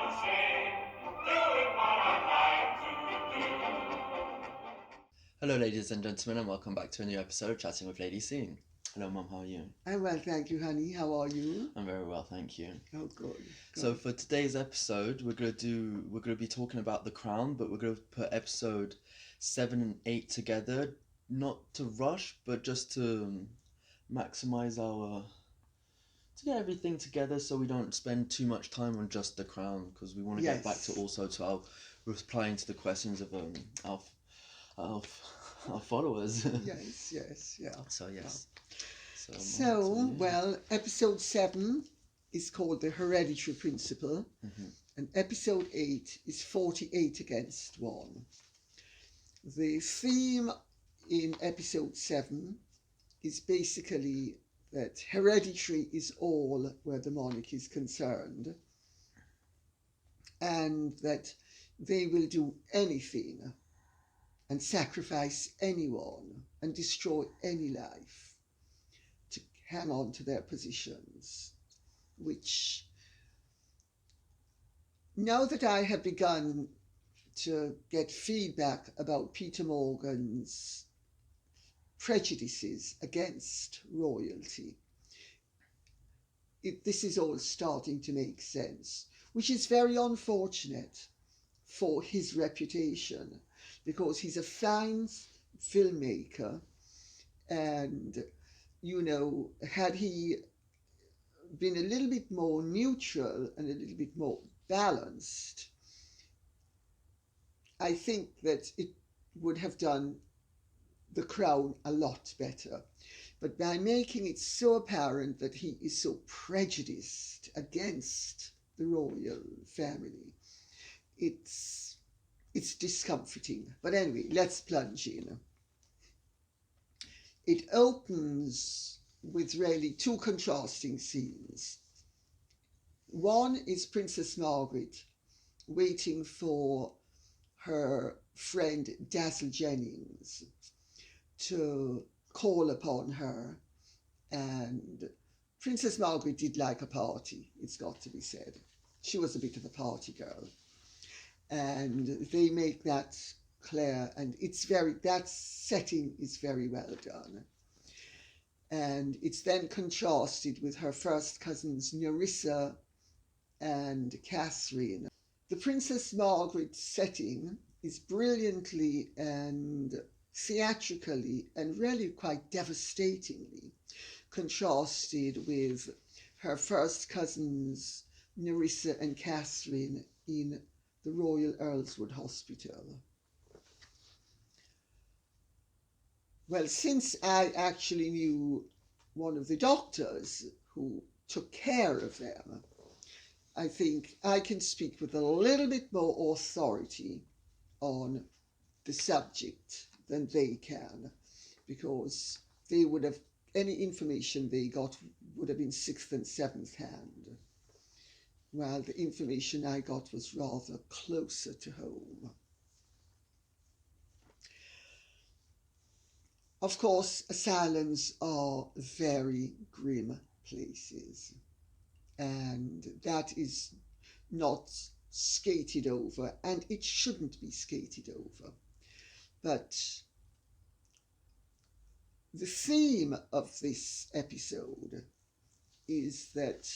Michael Shea, doing what I like to do. Hello, ladies and gentlemen, and welcome back to a new episode of Chatting with Lady Scene. Hello, Mum, how are you? I'm well, thank you, honey. How are you? I'm very well, thank you. Oh, good. So for today's episode, we're gonna be talking about The Crown, but we're gonna put episode 7 and 8 together, not to rush, but just to maximize to get everything together, so we don't spend too much time on just The Crown, because we want to get back to our replying to the questions of our followers. Yes, yeah. So yes. Well, episode 7 is called the hereditary principle, and episode 8 is 48 against 1. The theme in episode 7 is basically that hereditary is all where the monarchy is concerned, and that they will do anything and sacrifice anyone and destroy any life to hang on to their positions, which, now that I have begun to get feedback about Peter Morgan's prejudices against royalty, this is all starting to make sense, which is very unfortunate for his reputation, because he's a fine filmmaker, and, you know, had he been a little bit more neutral and a little bit more balanced, I think that it would have done The Crown a lot better. But by making it so apparent that he is so prejudiced against the royal family, it's discomforting. But anyway, let's plunge in. It opens with really two contrasting scenes. One is Princess Margaret waiting for her friend Dazzle Jennings to call upon her, and Princess Margaret did like a party, it's got to be said. She was a bit of a party girl, and they make that clear, and that setting is very well done. And it's then contrasted with her first cousins Nerissa and Catherine. The Princess Margaret setting is brilliantly and theatrically and really quite devastatingly contrasted with her first cousins Nerissa and Catherine in the Royal Earlswood Hospital. Well, since I actually knew one of the doctors who took care of them, I think I can speak with a little bit more authority on the subject than they can, because they would have, any information they got would have been sixth and seventh hand, while the information I got was rather closer to home. Of course, asylums are very grim places, and that is not skated over, and it shouldn't be skated over. But the theme of this episode is that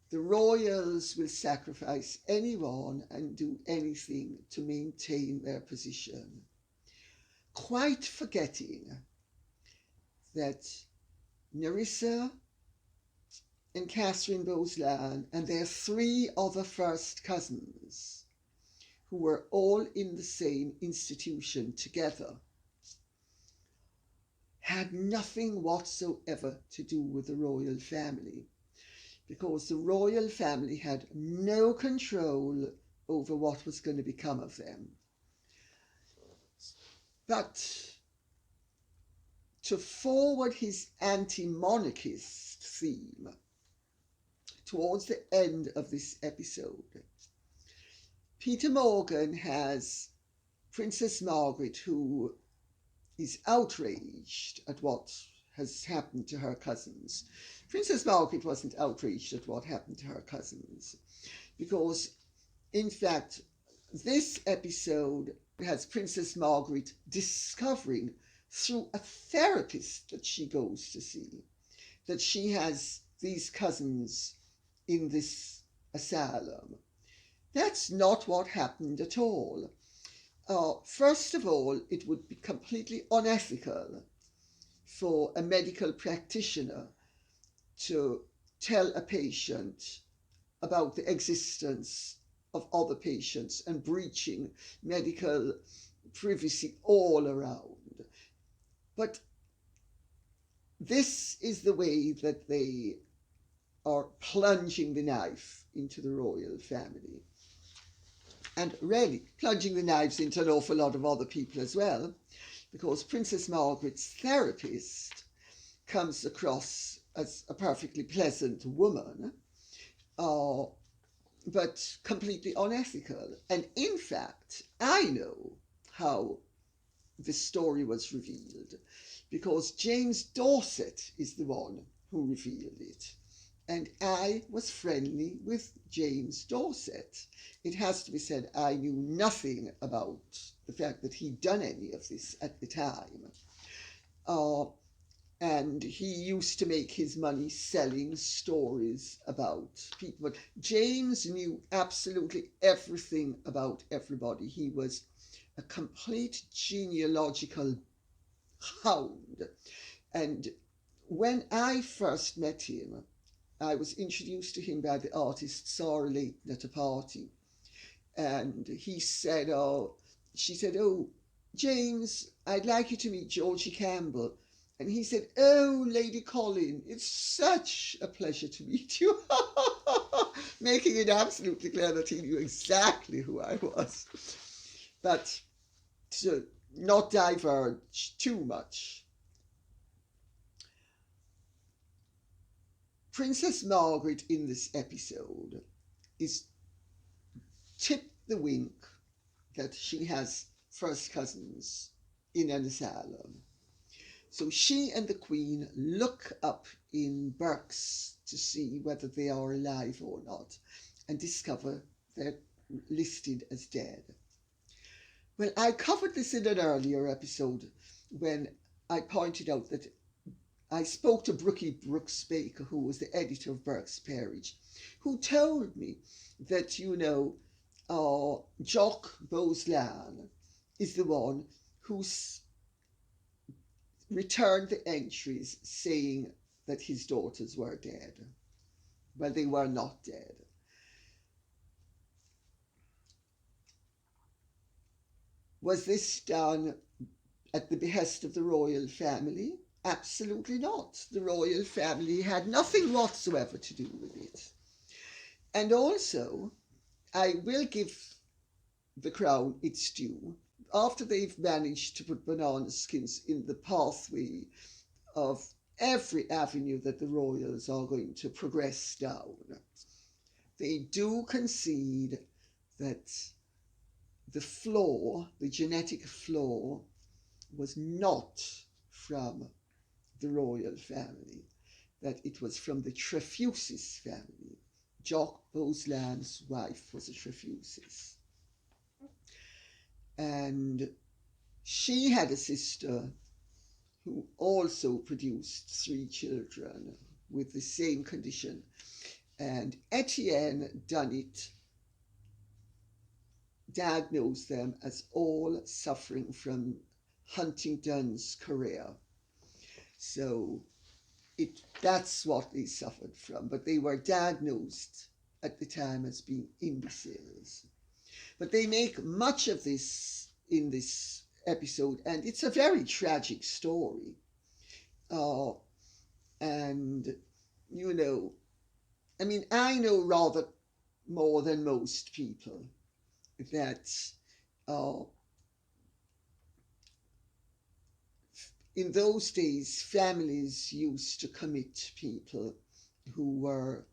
the royals will sacrifice anyone and do anything to maintain their position, quite forgetting that Nerissa and Catherine Bowes-Lan and their 3 other first cousins, who were all in the same institution together, had nothing whatsoever to do with the royal family, because the royal family had no control over what was going to become of them. But to forward his anti-monarchist theme towards the end of this episode, Peter Morgan has Princess Margaret, who is outraged at what has happened to her cousins. Princess Margaret wasn't outraged at what happened to her cousins. because, in fact, this episode has Princess Margaret discovering through a therapist that she goes to see that she has these cousins in this asylum. That's not what happened at all. First of all, it would be completely unethical for a medical practitioner to tell a patient about the existence of other patients and breaching medical privacy all around. But this is the way that they are plunging the knife into the royal family. And really plunging the knives into an awful lot of other people as well, because Princess Margaret's therapist comes across as a perfectly pleasant woman, but completely unethical. And in fact, I know how this story was revealed, because James Dorset is the one who revealed it. And I was friendly with James Dorset. It has to be said, I knew nothing about the fact that he'd done any of this at the time. And he used to make his money selling stories about people. But James knew absolutely everything about everybody. He was a complete genealogical hound. And when I first met him, I was introduced to him by the artist Sarah Layton at a party. And he said, she said, "Oh, James, I'd like you to meet Georgie Campbell." And he said, "Oh, Lady Colin, it's such a pleasure to meet you." Making it absolutely clear that he knew exactly who I was. But to not diverge too much, Princess Margaret in this episode is tip the wink that she has first cousins in an asylum. So she and the Queen look up in Berks to see whether they are alive or not, and discover they're listed as dead. Well, I covered this in an earlier episode when I pointed out that I spoke to Brookie Brooks Baker, who was the editor of Berks Peerage, who told me that, Jock Boslan is the one who's returned the entries saying that his daughters were dead. Well, they were not dead. Was this done at the behest of the royal family? Absolutely not. The royal family had nothing whatsoever to do with it. And also, I will give the Crown its due. After they've managed to put banana skins in the pathway of every avenue that the royals are going to progress down, they do concede that the flaw, the genetic flaw, was not from the royal family, that it was from the Trefusis family. Jock Boslan's wife was a Trefusis. And she had a sister who also produced 3 children with the same condition. And Etienne Dunnit diagnosed them as all suffering from Huntington's chorea. So that's what they suffered from, but they were diagnosed at the time as being imbeciles. But they make much of this in this episode, and it's a very tragic story. And, I know rather more than most people that in those days, families used to commit people who were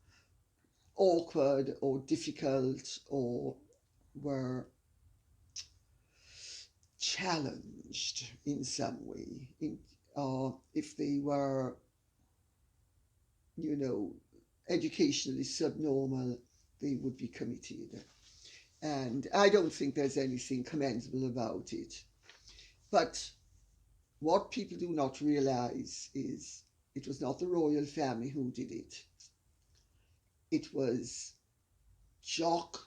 awkward or difficult or were challenged in some way. If they were, educationally subnormal, they would be committed. And I don't think there's anything commendable about it. But what people do not realize is it was not the royal family who did it. It was Jock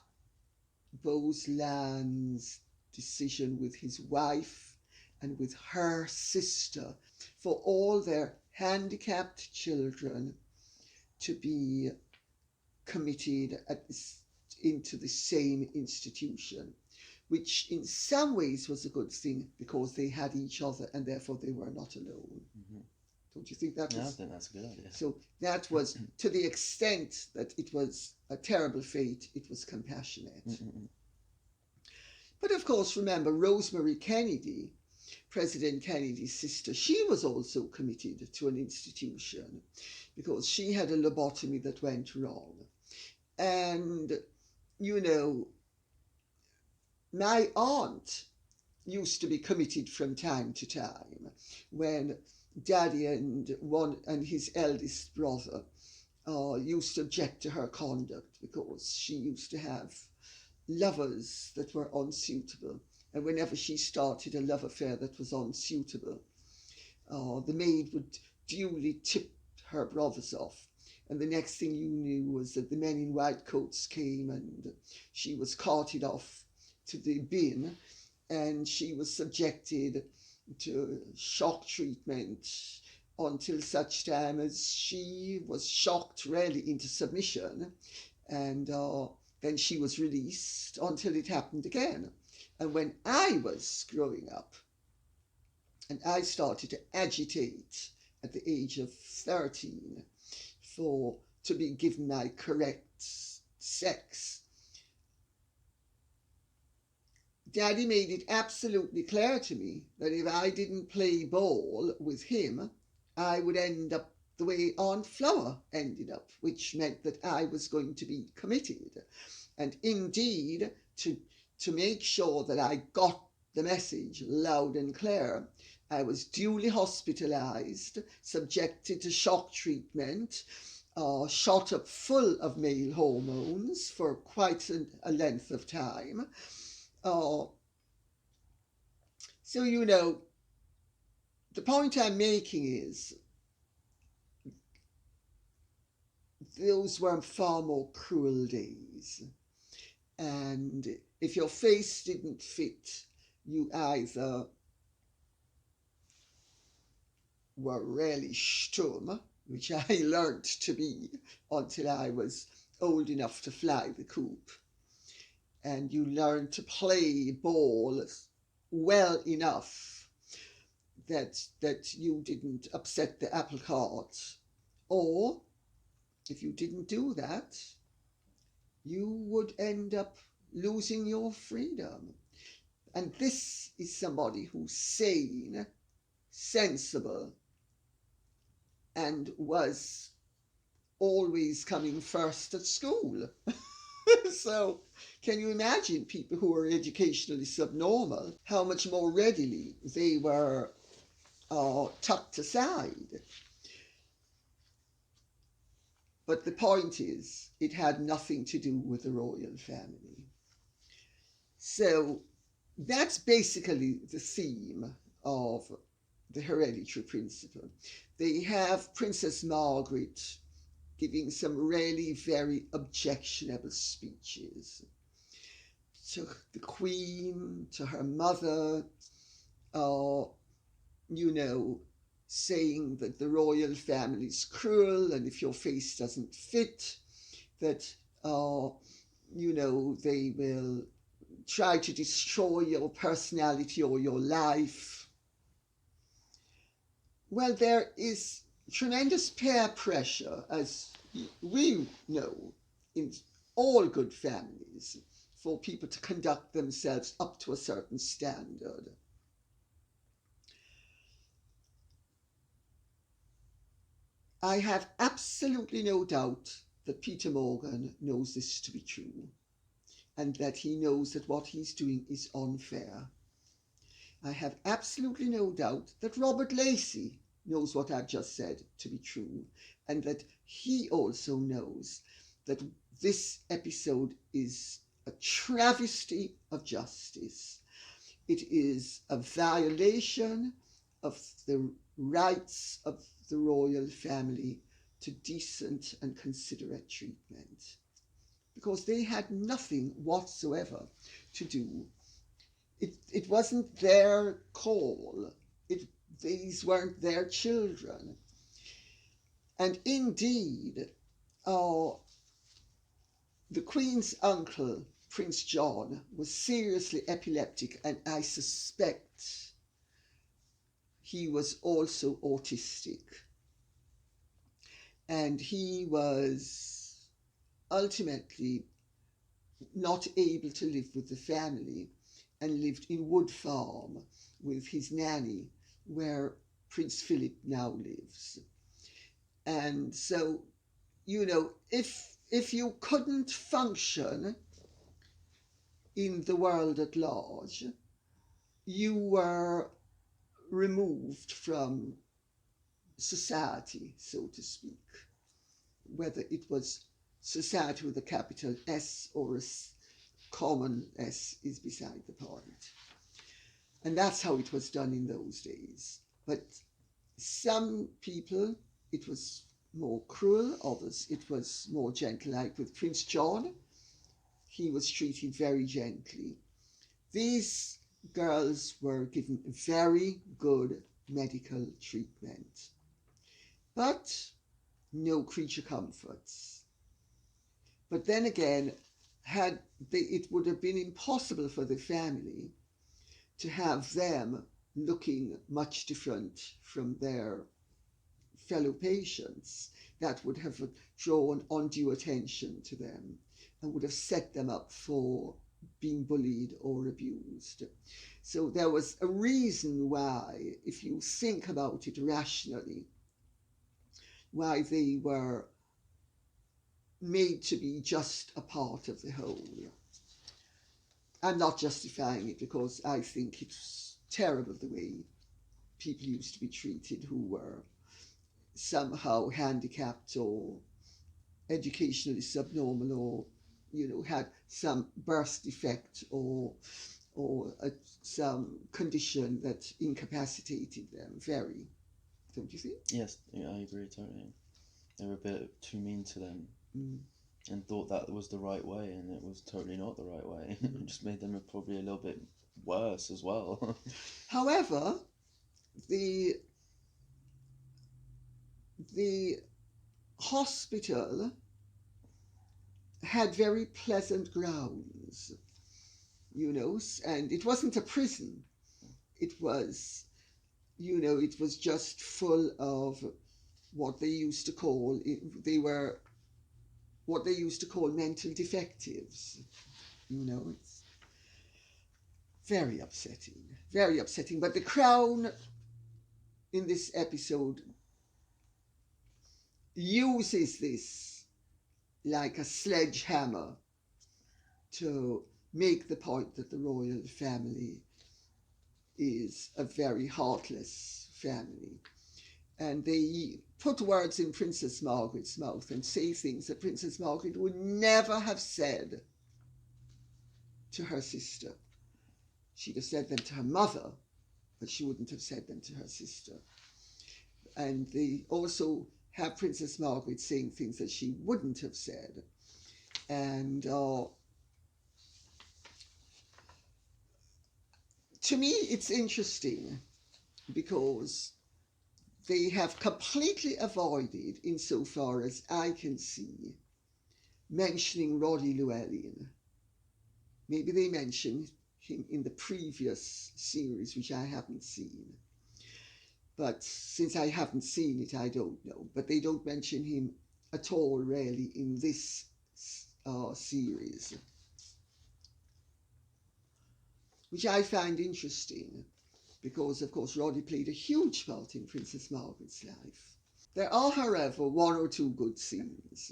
Boseland's decision with his wife and with her sister for all their handicapped children to be committed into the same institution, which in some ways was a good thing because they had each other and therefore they were not alone. Mm-hmm. Don't you think that was? I think that's a good idea. So that was, to the extent that it was a terrible fate, it was compassionate. Mm-hmm. But of course, remember, Rosemary Kennedy, President Kennedy's sister, she was also committed to an institution because she had a lobotomy that went wrong. And, you know, my aunt used to be committed from time to time when Daddy and his eldest brother used to object to her conduct because she used to have lovers that were unsuitable. And whenever she started a love affair that was unsuitable, the maid would duly tip her brothers off. And the next thing you knew was that the men in white coats came and she was carted off to the bin and she was subjected to shock treatment until such time as she was shocked really into submission, and then she was released until it happened again. And when I was growing up and I started to agitate at the age of 13 to be given my correct sex, Daddy made it absolutely clear to me that if I didn't play ball with him, I would end up the way Aunt Flower ended up, which meant that I was going to be committed. And indeed, to make sure that I got the message loud and clear, I was duly hospitalized, subjected to shock treatment, shot up full of male hormones for quite a length of time. So, you know, the point I'm making is those were far more cruel days. And if your face didn't fit, you either were really stum, which I learnt to be until I was old enough to fly the coop. And you learn to play ball well enough that you didn't upset the apple cart. Or if you didn't do that, you would end up losing your freedom. And this is somebody who's sane, sensible, and was always coming first at school. So can you imagine people who are educationally subnormal, how much more readily they were tucked aside? But the point is, it had nothing to do with the royal family. So that's basically the theme of the hereditary principle. They have Princess Margaret giving some really very objectionable speeches to the Queen, to her mother, you know, saying that the royal family is cruel, and if your face doesn't fit, that, you know, they will try to destroy your personality or your life. Well, there is tremendous peer pressure, as we know, in all good families, for people to conduct themselves up to a certain standard. I have absolutely no doubt that Peter Morgan knows this to be true, and that he knows that what he's doing is unfair. I have absolutely no doubt that Robert Lacey knows what I've just said to be true, and that he also knows that this episode is a travesty of justice. It is a violation of the rights of the royal family to decent and considerate treatment, because they had nothing whatsoever to do. It wasn't their call. These weren't their children. And indeed, the Queen's uncle, Prince John, was seriously epileptic, and I suspect he was also autistic. And he was ultimately not able to live with the family and lived in Wood Farm with his nanny, where Prince Philip now lives. And so, you know, if you couldn't function in the world at large, you were removed from society, so to speak, whether it was society with a capital S or a common S is beside the point. And that's how it was done in those days. But some people, it was more cruel, others it was more gentle. Like with Prince John, he was treated very gently. These girls were given very good medical treatment, but no creature comforts. But then again, it would have been impossible for the family to have them looking much different from their fellow patients. That would have drawn undue attention to them and would have set them up for being bullied or abused. So there was a reason why, if you think about it rationally, why they were made to be just a part of the whole. I'm not justifying it, because I think it's terrible the way people used to be treated who were somehow handicapped or educationally subnormal, or, you know, had some birth defect or some condition that incapacitated them very. Don't you think? Yes, yeah, I agree totally. They were a bit too mean to them. And thought that was the right way, and it was totally not the right way. It just made them probably a little bit worse as well. However, the hospital had very pleasant grounds, you know, and it wasn't a prison. It was, you know, it was just full of what they used to call, they were what they used to call mental defectives. You know, it's very upsetting, very upsetting. But the Crown in this episode uses this like a sledgehammer to make the point that the royal family is a very heartless family. And they put words in Princess Margaret's mouth and say things that Princess Margaret would never have said to her sister. She'd have said them to her mother, but she wouldn't have said them to her sister. And they also have Princess Margaret saying things that she wouldn't have said. And to me, it's interesting because they have completely avoided, insofar as I can see, mentioning Roddy Llewellyn. Maybe they mentioned him in the previous series, which I haven't seen. But since I haven't seen it, I don't know. But they don't mention him at all, really, in this series, which I find interesting, because, of course, Roddy played a huge part in Princess Margaret's life. There are, however, one or two good scenes.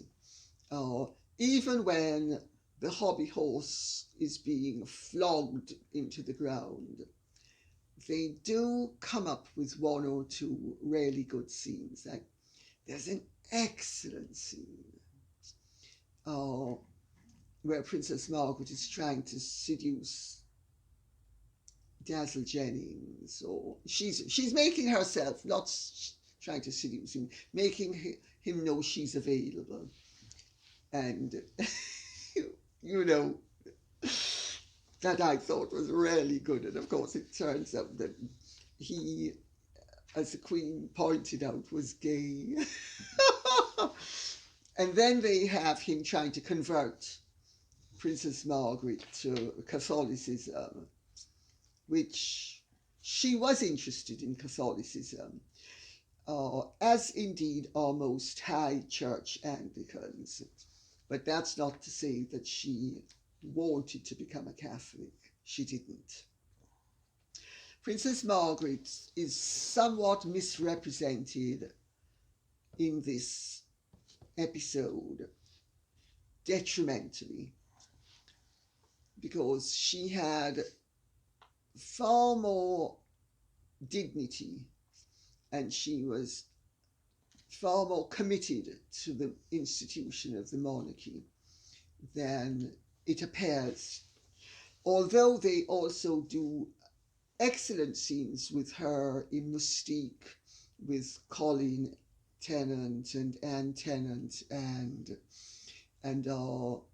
Even when the hobby horse is being flogged into the ground, they do come up with one or two really good scenes. Like, there's an excellent scene where Princess Margaret is trying to seduce Dazzle Jennings, or she's making herself, not trying to seduce him, making him know she's available. And, you know, that I thought was really good. And of course, it turns out that he, as the Queen pointed out, was gay. And then they have him trying to convert Princess Margaret to Catholicism, which she was interested in Catholicism, as indeed are most high church Anglicans. But that's not to say that she wanted to become a Catholic. She didn't. Princess Margaret is somewhat misrepresented in this episode, detrimentally, because she had far more dignity and she was far more committed to the institution of the monarchy than it appears. Although they also do excellent scenes with her in Mystique, with Colin Tennant and Anne Tennant and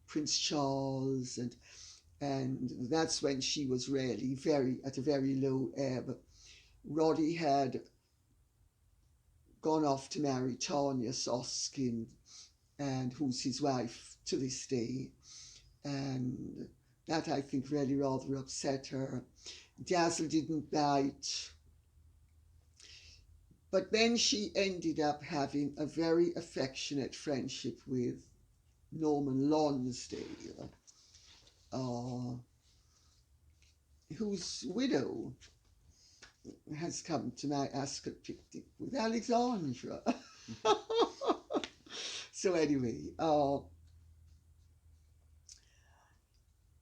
Prince Charles, and that's when she was really at a very low ebb. Roddy had gone off to marry Tanya Soskin, and who's his wife to this day, and that I think really rather upset her. Dazzle didn't bite, but then she ended up having a very affectionate friendship with Norman Lonsdale, whose widow has come to my Ascot picnic with Alexandra. So anyway,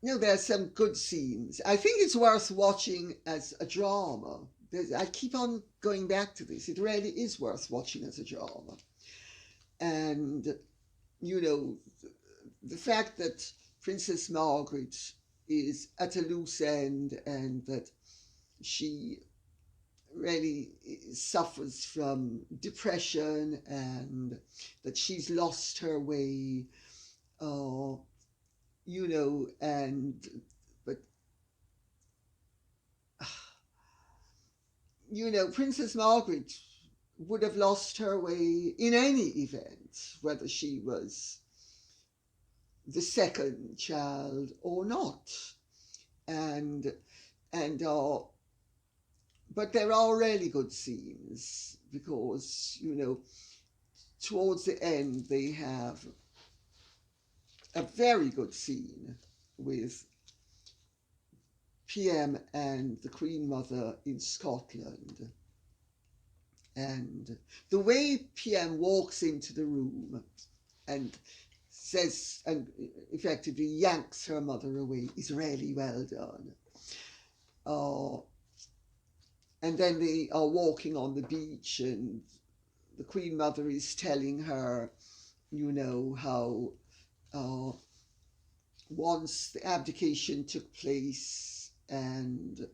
there's some good scenes. I think it's worth watching as a drama. I keep on going back to this. It really is worth watching as a drama. And, the fact that Princess Margaret is at a loose end and that she really suffers from depression and that she's lost her way, Princess Margaret would have lost her way in any event, whether she was the second child or not. But there are really good scenes because, towards the end they have a very good scene with PM and the Queen Mother in Scotland. And the way PM walks into the room and says, and effectively yanks her mother away, is really well done. And then they are walking on the beach and the Queen Mother is telling her, how once the abdication took place and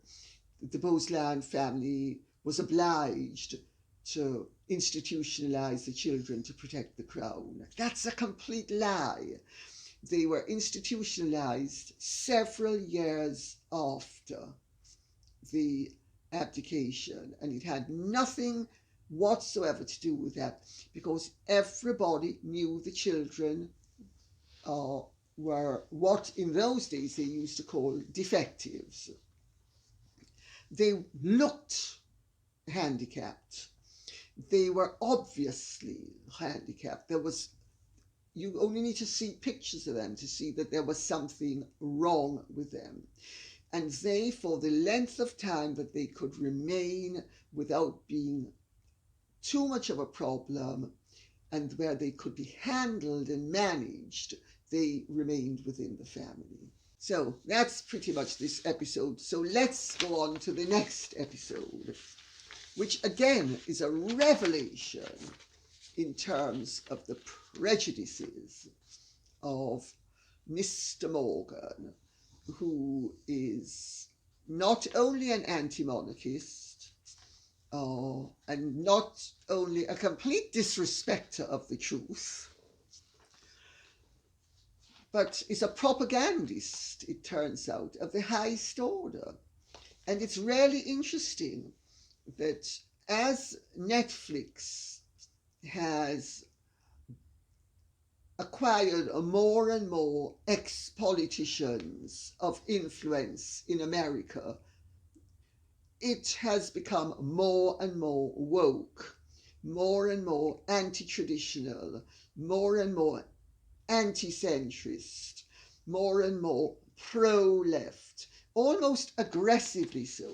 the Beausoleil family was obliged to institutionalize the children to protect the crown. That's a complete lie. They were institutionalized several years after the abdication, and it had nothing whatsoever to do with that, because everybody knew the children were what in those days they used to call defectives. They looked handicapped. They were obviously handicapped. You only need to see pictures of them to see that there was something wrong with them. And they, for the length of time that they could remain without being too much of a problem and where they could be handled and managed, they remained within the family. So that's pretty much this episode. So let's go on to the next episode, which again is a revelation in terms of the prejudices of Mr. Morgan, who is not only an anti-monarchist and not only a complete disrespecter of the truth, but is a propagandist, it turns out, of the highest order. And it's really interesting that as Netflix has acquired more and more ex-politicians of influence in America, it has become more and more woke, more and more anti-traditional, more and more anti-centrist, more and more pro-left, almost aggressively so.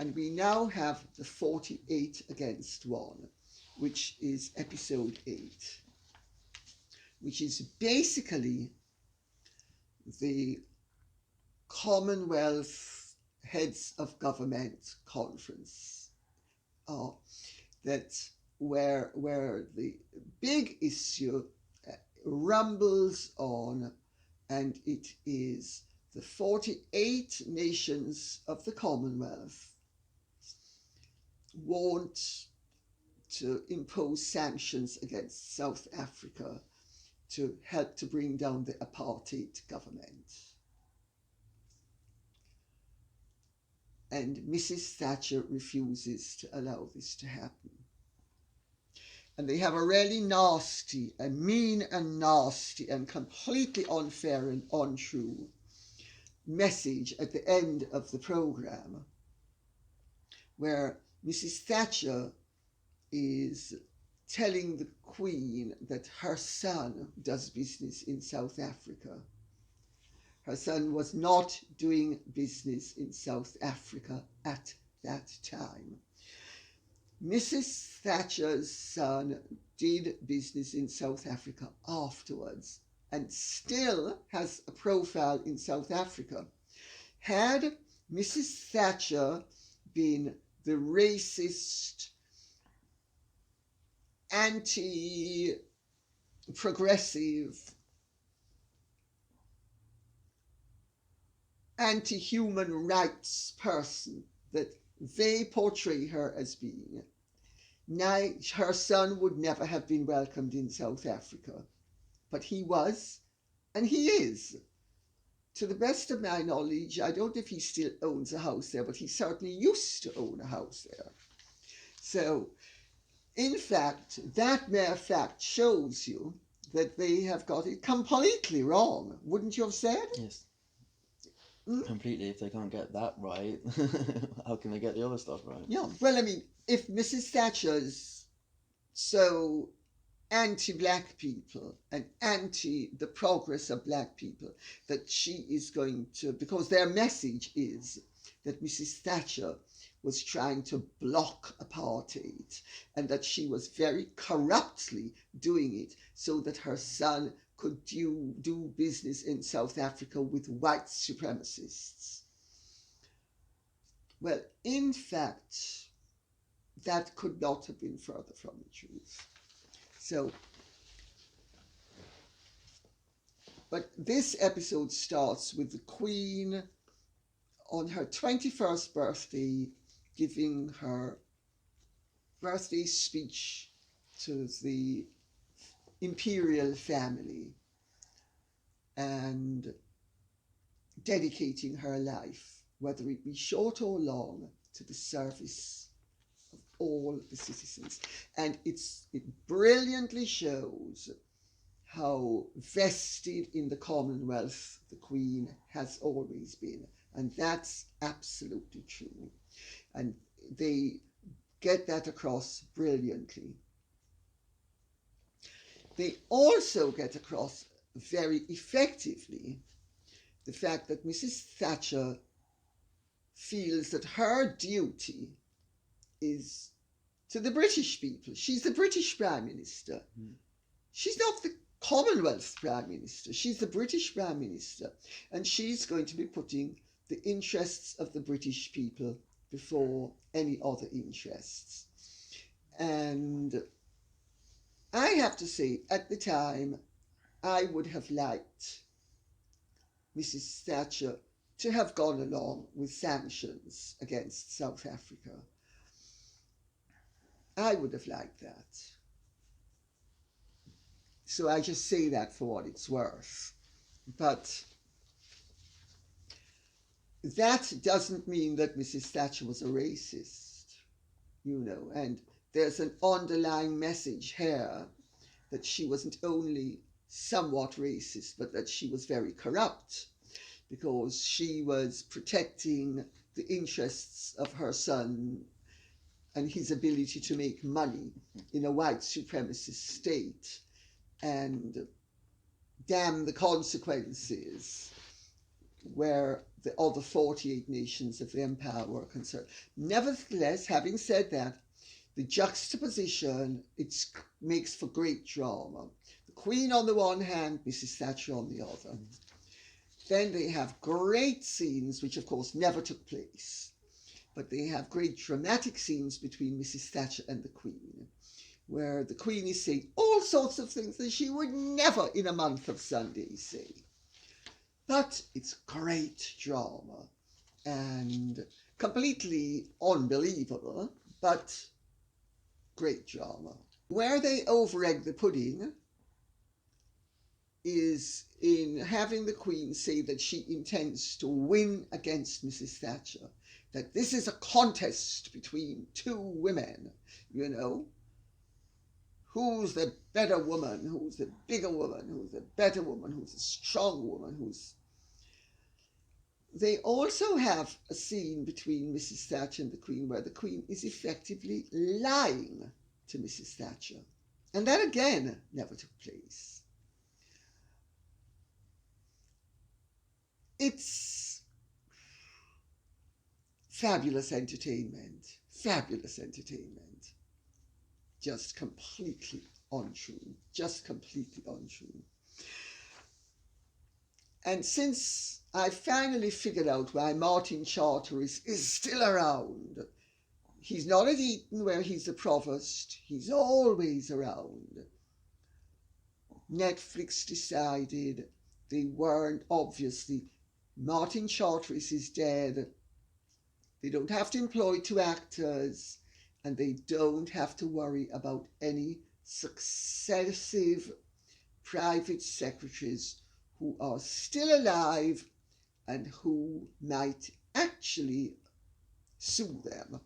And we now have the 48 against 1, which is episode 8, which is basically the Commonwealth Heads of Government Conference, that where the big issue rumbles on, and it is the 48 nations of the Commonwealth want to impose sanctions against South Africa to help to bring down the apartheid government. And Mrs. Thatcher refuses to allow this to happen. And they have a really nasty and mean and nasty and completely unfair and untrue message at the end of the program, where Mrs. Thatcher is telling the Queen that her son does business in South Africa. Her son was not doing business in South Africa at that time. Mrs. Thatcher's son did business in South Africa afterwards and still has a profile in South Africa. Had Mrs. Thatcher been the racist, anti-progressive, anti-human rights person that they portray her as being, now her son would never have been welcomed in South Africa. But he was, and he is. To the best of my knowledge, I don't know if he still owns a house there, but he certainly used to own a house there. So, in fact, that mere fact shows you that they have got it completely wrong. Wouldn't you have said? Yes. Completely. If they can't get that right, how can they get the other stuff right? Yeah. Well, I mean, if Mrs. Thatcher's so anti-black people and anti the progress of black people that she is going to, because their message is that Mrs. Thatcher was trying to block apartheid and that she was very corruptly doing it so that her son could do business in South Africa with white supremacists. Well, in fact, that could not have been further from the truth. So, but this episode starts with the Queen on her 21st birthday giving her birthday speech to the imperial family and dedicating her life, whether it be short or long, to the service of all the citizens. And it brilliantly shows how vested in the Commonwealth the Queen has always been. And that's absolutely true. And they get that across brilliantly. They also get across very effectively the fact that Mrs. Thatcher feels that her duty is to the British people. She's the British Prime Minister. She's not the Commonwealth Prime Minister. She's the British Prime Minister. And she's going to be putting the interests of the British people before any other interests. And I have to say, at the time, I would have liked Mrs Thatcher to have gone along with sanctions against South Africa. I would have liked that. So I just say that for what it's worth. But that doesn't mean that Mrs Thatcher was a racist, and there's an underlying message here that she wasn't only somewhat racist, but that she was very corrupt, because she was protecting the interests of her son and his ability to make money in a white supremacist state, and damn the consequences where the other 48 nations of the empire were concerned. Nevertheless, having said that, the juxtaposition, it makes for great drama. The Queen on the one hand, Mrs Thatcher on the other. Then they have great scenes, which of course never took place, but they have great dramatic scenes between Mrs Thatcher and the Queen, where the Queen is saying all sorts of things that she would never in a month of Sundays say. But it's great drama and completely unbelievable, but great drama. Where they over-egg the pudding is in having the Queen say that she intends to win against Mrs Thatcher, that this is a contest between two women, who's the better woman, who's the bigger woman, who's the better woman, who's the strong woman, They also have a scene between Mrs Thatcher and the Queen where the Queen is effectively lying to Mrs Thatcher. And that again never took place. It's fabulous entertainment, just completely untrue, And since I finally figured out why Martin Charteris is still around, he's not at Eton where he's the provost, he's always around. Netflix decided they weren't, obviously, Martin Charteris is dead. They don't have to employ 2 actors, and they don't have to worry about any successive private secretaries who are still alive and who might actually sue them.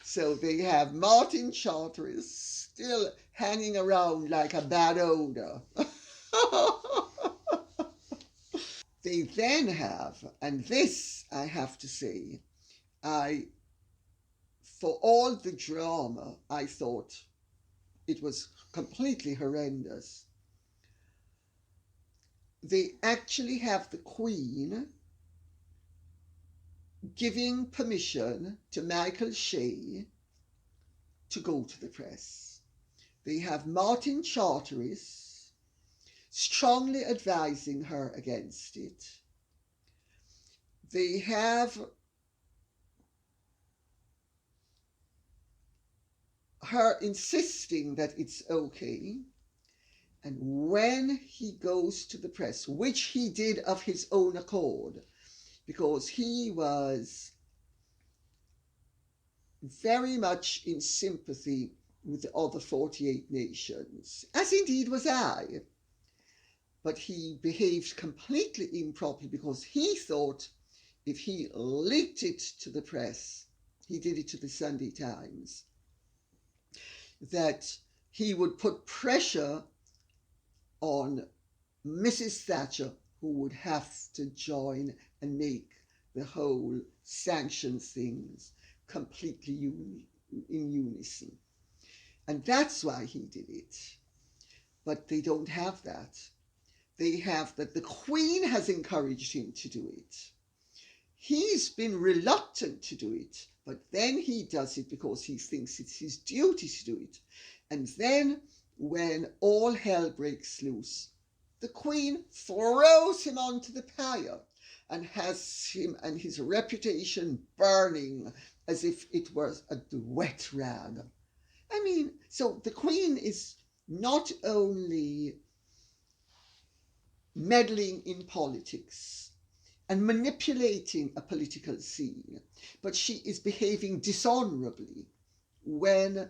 So they have Martin Charteris still hanging around like a bad odor. They then have, and this I have to say, for all the drama, I thought it was completely horrendous. They actually have the Queen giving permission to Michael Shea to go to the press. They have Martin Charteris strongly advising her against it. They have her insisting that it's okay. And when he goes to the press, which he did of his own accord, because he was very much in sympathy with the other 48 nations, as indeed was I. But he behaved completely improperly because he thought if he leaked it to the press, he did it to the Sunday Times, that he would put pressure on Mrs Thatcher, who would have to join and make the whole sanctions things completely in unison. And that's why he did it. But they don't have that. They have that the Queen has encouraged him to do it. He's been reluctant to do it, but then he does it because he thinks it's his duty to do it. And then when all hell breaks loose, the Queen throws him onto the pyre and has him and his reputation burning as if it was a wet rag. I mean, so the Queen is not only meddling in politics and manipulating a political scene, but she is behaving dishonorably when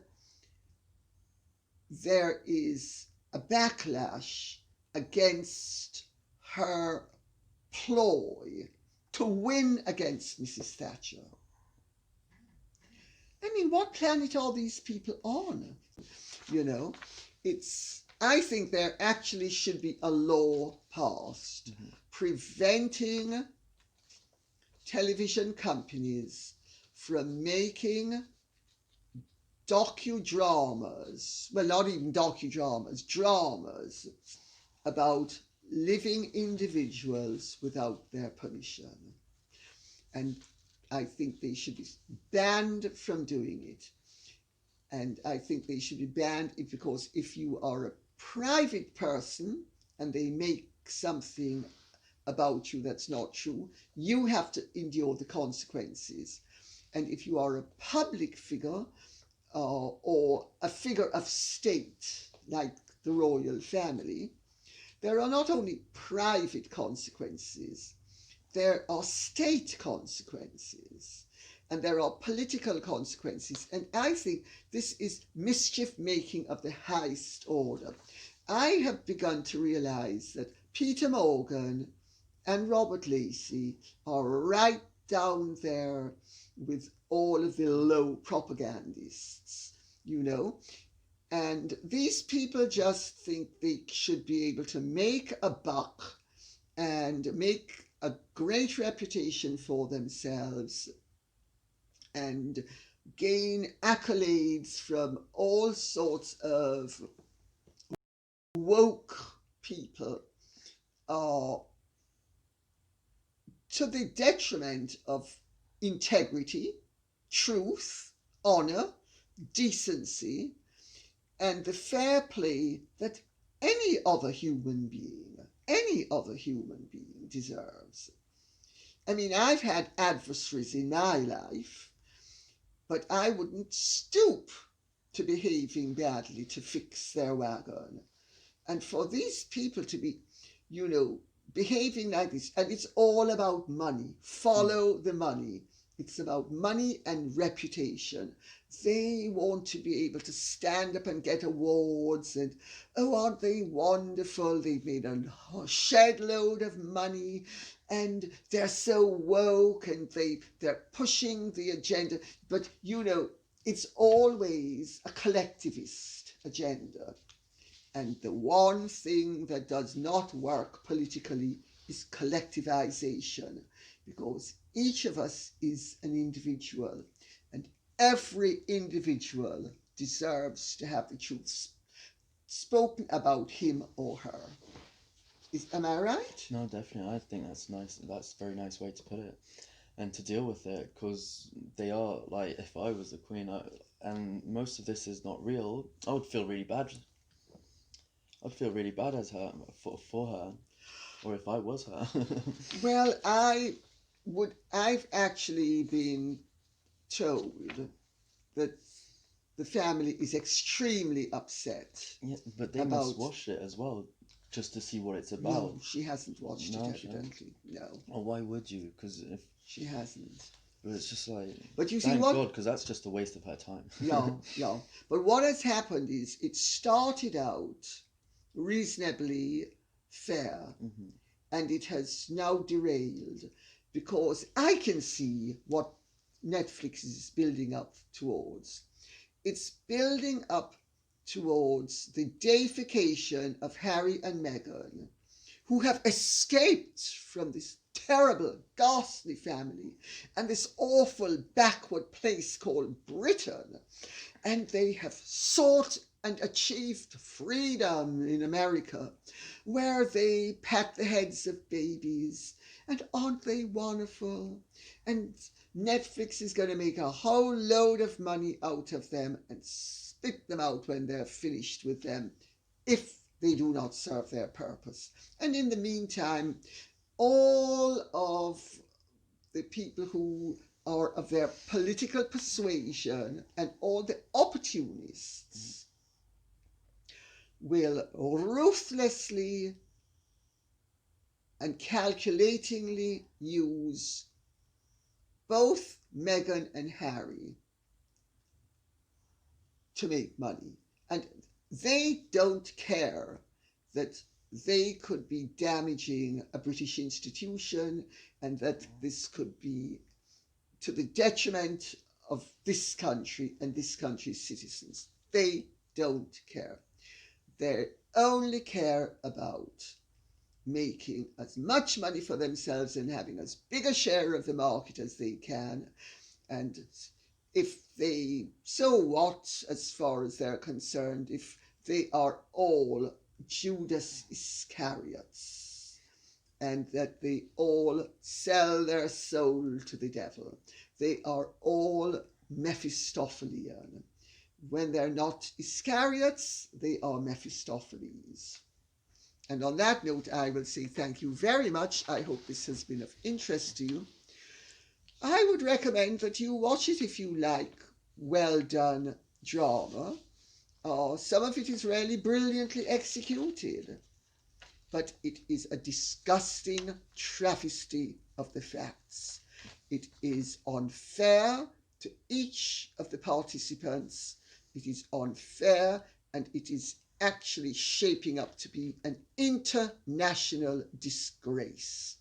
there is a backlash against her ploy to win against Mrs Thatcher. I mean, what planet are these people on? You know, I think there actually should be a law passed preventing television companies from making docudramas, well, not even docudramas, dramas about living individuals without their permission. And I think they should be banned from doing it. And I think they should be banned because if you are a private person and they make something about you that's not true, you have to endure the consequences. And if you are a public figure or a figure of state, like the royal family, there are not only private consequences, there are state consequences, and there are political consequences. And I think this is mischief making of the highest order. I have begun to realize that Peter Morgan and Robert Lacey are right down there with all of the low propagandists, you know. And these people just think they should be able to make a buck and make a great reputation for themselves and gain accolades from all sorts of woke people to the detriment of integrity, truth, honor, decency, and the fair play that any other human being deserves. I mean, I've had adversaries in my life, but I wouldn't stoop to behaving badly to fix their wagon. And for these people to be, you know, behaving like this, and it's all about money. Follow the money. It's about money and reputation. They want to be able to stand up and get awards and, oh, aren't they wonderful? They've made a shed load of money and they're so woke and they're pushing the agenda. But, you know, it's always a collectivist agenda. And the one thing that does not work politically is collectivization, because each of us is an individual, and every individual deserves to have the truth spoken about him or her. Am I right? No, definitely. I think that's nice. That's a very nice way to put it, and to deal with it, because they are like, if I was the queen, and most of this is not real, I would feel really bad. I'd feel really bad as her for her, or if I was her. Well, I've actually been told that the family is extremely upset. Yeah, but they must watch it as well, just to see what it's about. No, she hasn't watched it, evidently. No. Well, why would you? Because if she hasn't. But it's just like, but you see thank what? God, because that's just a waste of her time. Yeah. But what has happened is it started out reasonably fair, and it has now derailed, because I can see what Netflix is building up towards. It's building up towards the deification of Harry and Meghan, who have escaped from this terrible, ghastly family and this awful backward place called Britain, and they have sought and achieved freedom in America, where they pat the heads of babies, and aren't they wonderful? And Netflix is going to make a whole load of money out of them and spit them out when they're finished with them, if they do not serve their purpose. And in the meantime, all of the people who are of their political persuasion and all the opportunists will ruthlessly and calculatingly use both Meghan and Harry to make money. And they don't care that they could be damaging a British institution and that this could be to the detriment of this country and this country's citizens. They don't care. They only care about making as much money for themselves and having as big a share of the market as they can. And if they, so what, as far as they're concerned, if they are all Judas Iscariots and that they all sell their soul to the devil. They are all Mephistophelian. When they're not Iscariots, they are Mephistopheles. And on that note, I will say thank you very much. I hope this has been of interest to you. I would recommend that you watch it if you like well done drama. Some of it is really brilliantly executed, but it is a disgusting travesty of the facts. It is unfair to each of the participants. It is unfair, and it is actually shaping up to be an international disgrace.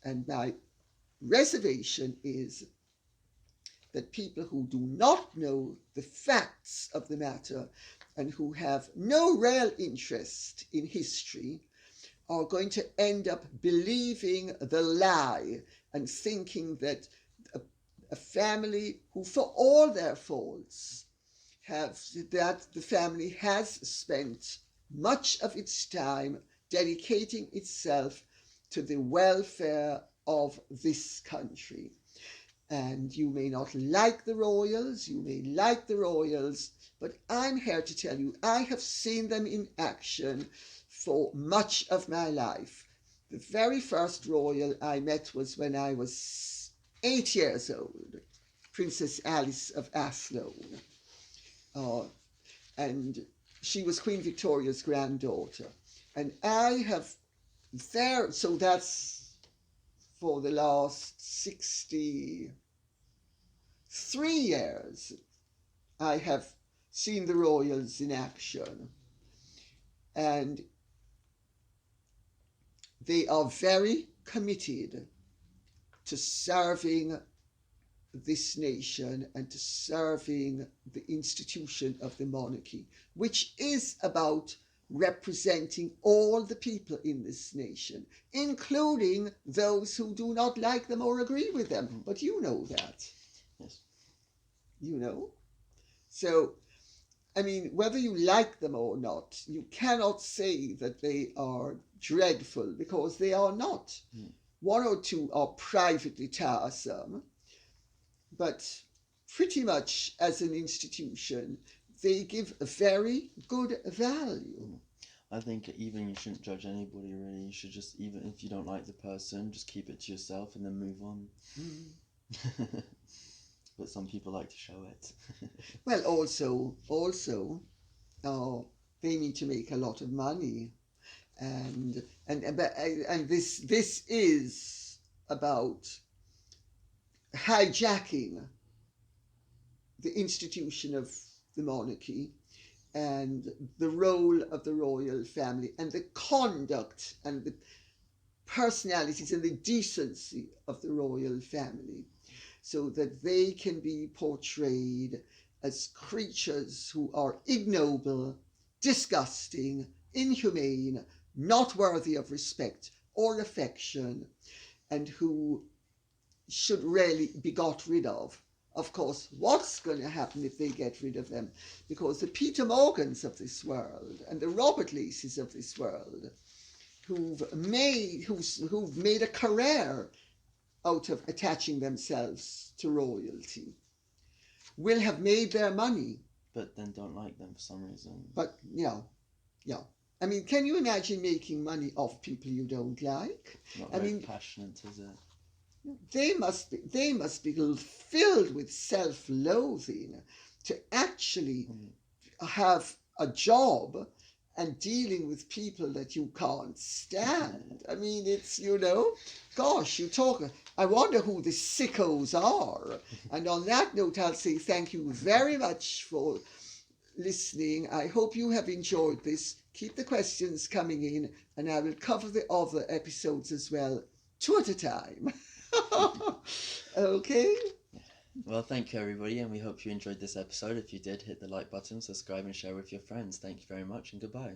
And my reservation is that people who do not know the facts of the matter and who have no real interest in history are going to end up believing the lie and thinking that a family who, for all their faults, that the family has spent much of its time dedicating itself to the welfare of this country. And you may not like the royals, but I'm here to tell you, I have seen them in action for much of my life. The very first royal I met was when I was 8 years old, Princess Alice of Athlone. And she was Queen Victoria's granddaughter. And I have there, so that's for the last 63 years, I have seen the royals in action. And they are very committed to serving this nation and to serving the institution of the monarchy, which is about representing all the people in this nation, including those who do not like them or agree with them. But you know that. Yes. You know? So, I mean, whether you like them or not, you cannot say that they are dreadful, because they are not. One or two are privately tiresome, but pretty much as an institution, they give a very good value. I think even you shouldn't judge anybody, really. You should just, even if you don't like the person, just keep it to yourself and then move on. But some people like to show it. Well, also, they need to make a lot of money, and this is about hijacking the institution of the monarchy and the role of the royal family and the conduct and the personalities and the decency of the royal family, so that they can be portrayed as creatures who are ignoble, disgusting, inhumane, not worthy of respect or affection, and who should really be got rid of. Of course, what's going to happen if they get rid of them? Because the Peter Morgans of this world and the Robert Laces of this world, who've made a career out of attaching themselves to royalty, will have made their money. But then don't like them for some reason. But, yeah. I mean, can you imagine making money off people you don't like? Not very passionate, is it? They must be filled with self-loathing to actually have a job and dealing with people that you can't stand. I mean, it's, gosh, you talk, I wonder who the sickos are. And on that note, I'll say thank you very much for listening. I hope you have enjoyed this. Keep the questions coming in, and I will cover the other episodes as well, two at a time. Okay? Well, thank you, everybody, and we hope you enjoyed this episode. If you did, hit the like button, subscribe, and share with your friends. Thank you very much, and goodbye.